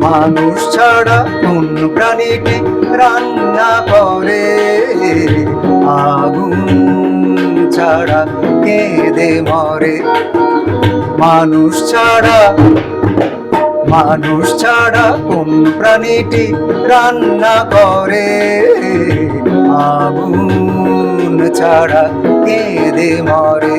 মানুষ ছাড়া কোন প্রাণীটি রান্না করে? আগুন ছাড়া কেঁদে মরে। মানুষ ছাড়া কোন প্রাণীটি রান্না করে? আগুন ছাড়া কেঁদে মরে।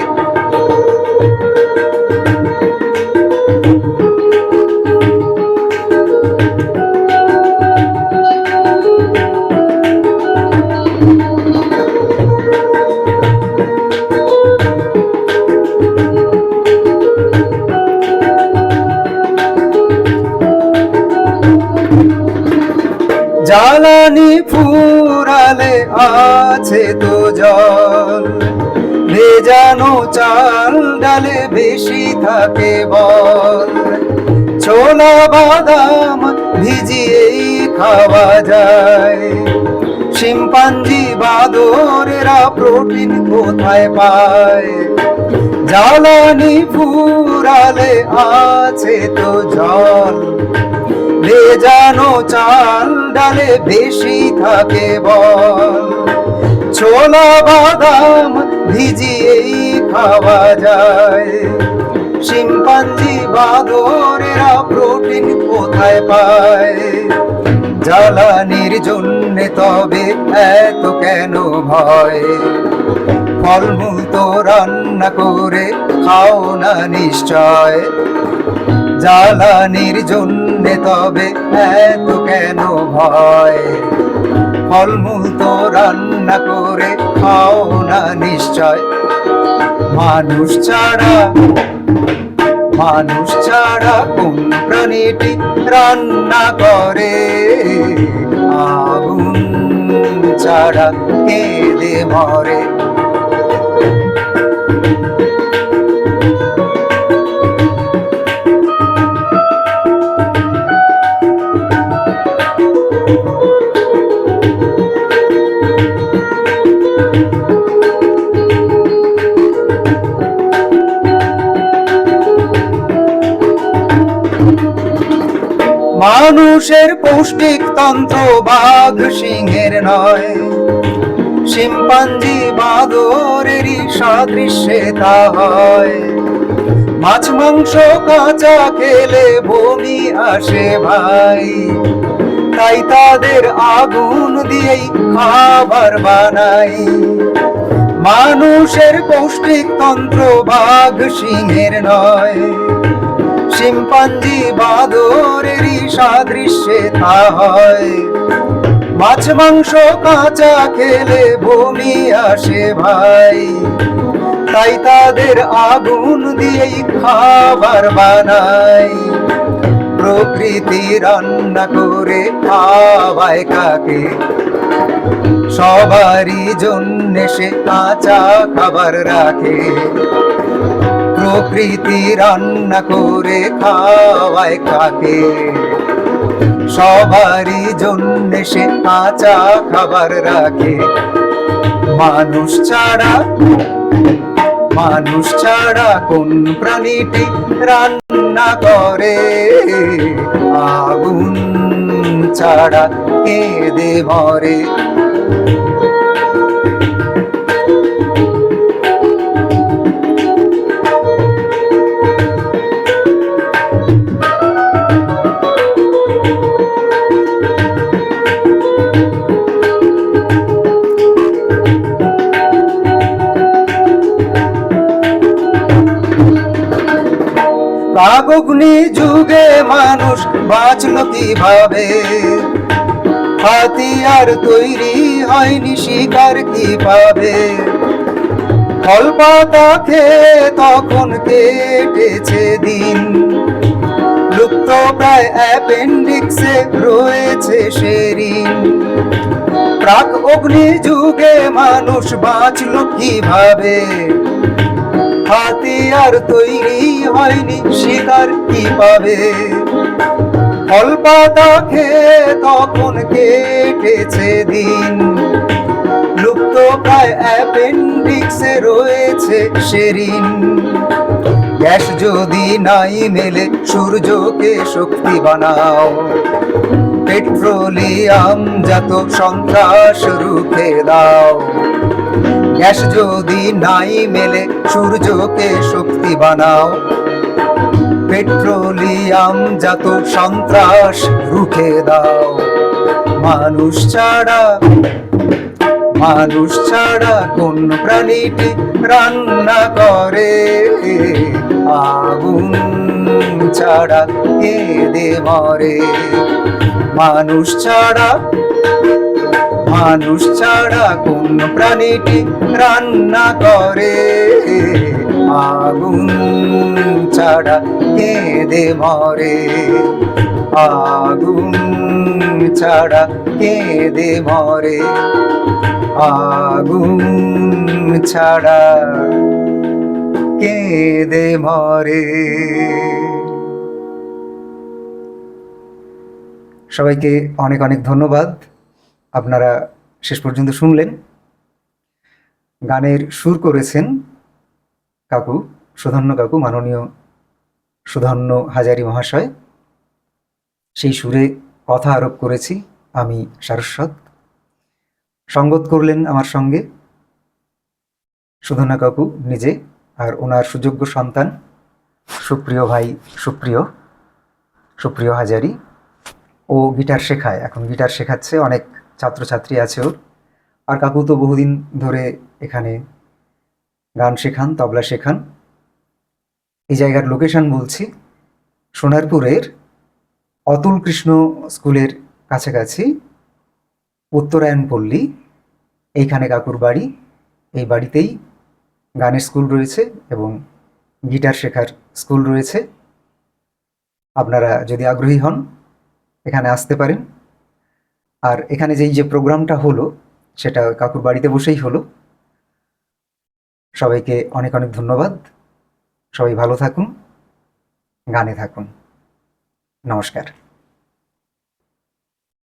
জ্বালানি ফুরালে আছে তো জল, ভেজানো চাল ডালে বেশি থাকে বল। ছোলা বাদাম ভিজিয়েই খাওয়া যায়, শিম্পাঞ্জি বাদরেরা প্রোটিন কোথায় পায়? জ্বালানি ফুরালে আছে তো জল, ভেজানো চাল ডালে বেশি থাকে বল। ছোলা বাদাম ভিজিয়েই খাওয়া যায়, শিম্পাঞ্জি বাদরেরা প্রোটিন কোথায় পায়? জ্বালানির জন্যে তবে এত কেন ভয়? ফলমূল তো রান্না করে খাও না নিশ্চয়। জ্বালানির জন্যে তবে এত কেন ভয়? ফলমূল তো রান্না করে খাও না নিশ্চয়। মানুষ ছাড়া কোন প্রাণীটি রান্না করে? আগুন ছাড়া কেঁদে মরে। মানুষের পৌষ্টিক তন্ত্র বাঘ সিংহের নয়, শিম্পাঞ্জি বাদরেরই সাদৃশ্যে তা হয়। মাছ মাংস কাঁচা খেলে বমি আসে ভাই, তাই তাদের আগুন দিয়েই খাবার বানাই। মানুষের পৌষ্টিক তন্ত্র বাঘ সিংহের নয়, শিম্পাঞ্জি বাদরেরই সাদৃশ্যে তা হয়। মাছ মাংস কাঁচা খেলে বমি আসে ভাই, তাই তাদের আগুন দিয়েই খাবার বানাই। প্রকৃতি রান্না করে খাওয়ায় কাকে? সবারই জন্যে সে কাঁচা খাবার রাখে। প্রকৃতি রান্না করে খাওয়ায় কাকে? সবারই জন্যে সে কাঁচা খাবার রাখে। মানুষ ছাড়া কোন প্রাণীটি রান্না করে? আগুন ছাড়া কেঁদে মরে। প্রাগগ্নি যুগে মানুষ বাঁচল কিভাবে? হাতিয়ার তৈরি হয়নি, শিকার কি পাবে? ফল পাতা খেয়ে তখন কেটেছে দিন, লুপ্ত প্রায় অ্যাপেন্ডিক্সে রয়েছে সেরিন। প্রাক অগ্নি যুগে মানুষ বাঁচল কিভাবে? হাতিয়ার তৈরি হয়নি, শিকার কি পাবে? ফল পাতা খেয়ে তখন কেটেছে দিন, লুপ্ত প্রায় অ্যাপেন্ডিক্সে রয়েছে সেরিন। গ্যাস যদি নাই মেলে সূর্যকে শক্তি বানাও, পেট্রোলিয়াম জাত সন্ত্রাস রুখে দাও। গ্যাস যদি নাই মেলে সূর্যকে শক্তি বানাও, পেট্রোলিয়াম জাত সন্ত্রাস রুখে দাও। মানুষ ছাড়া কোন প্রাণীটি রান্না করে, আগুন ছাড়া কেঁদে মরে। মানুষ ছাড়া কোন প্রাণীটি রান্না করে, আগুন ছাড়া কেঁদে মরে। আগুন ছাড়া কেঁদে মরে, আগুন ছাড়া কেঁদে মরে। সবাইকে অনেক অনেক ধন্যবাদ, আপনারা শেষ পর্যন্ত শুনলেন। গানের সুর করেছেন কাকু, সুধন্য কাকু, মাননীয় সুধন্য হাজারি মহাশয়। সেই সুরে কথা আরোপ করেছি আমি সারস্বত। সঙ্গত করলেন আমার সঙ্গে সুধন্য কাকু নিজে, আর ওনার সুযোগ্য সন্তান সুপ্রিয় ভাই সুপ্রিয় হাজারি। ও গিটার শেখায়, এখন গিটার শেখাচ্ছে, অনেক ছাত্রছাত্রী আছে ওর। আর কাকু তো বহুদিন ধরে এখানে গান শেখান, তবলা শেখান। এই জায়গার লোকেশন বলছি, সোনারপুরের অতুল কৃষ্ণ স্কুলের কাছাকাছি উত্তরায়ণ পল্লী, এইখানে কাকুর বাড়ি। এই বাড়িতেই গানের স্কুল রয়েছে এবং গিটার শেখার স্কুল রয়েছে। আপনারা যদি আগ্রহী হন এখানে আসতে পারেন। আর এখানে যে প্রোগ্রামটা হলো সেটা কাকুর বাড়িতে বসেই হলো। সবাইকে অনেক অনেক ধন্যবাদ। সবাই ভালো থাকুন, গানে থাকুন। নমস্কার।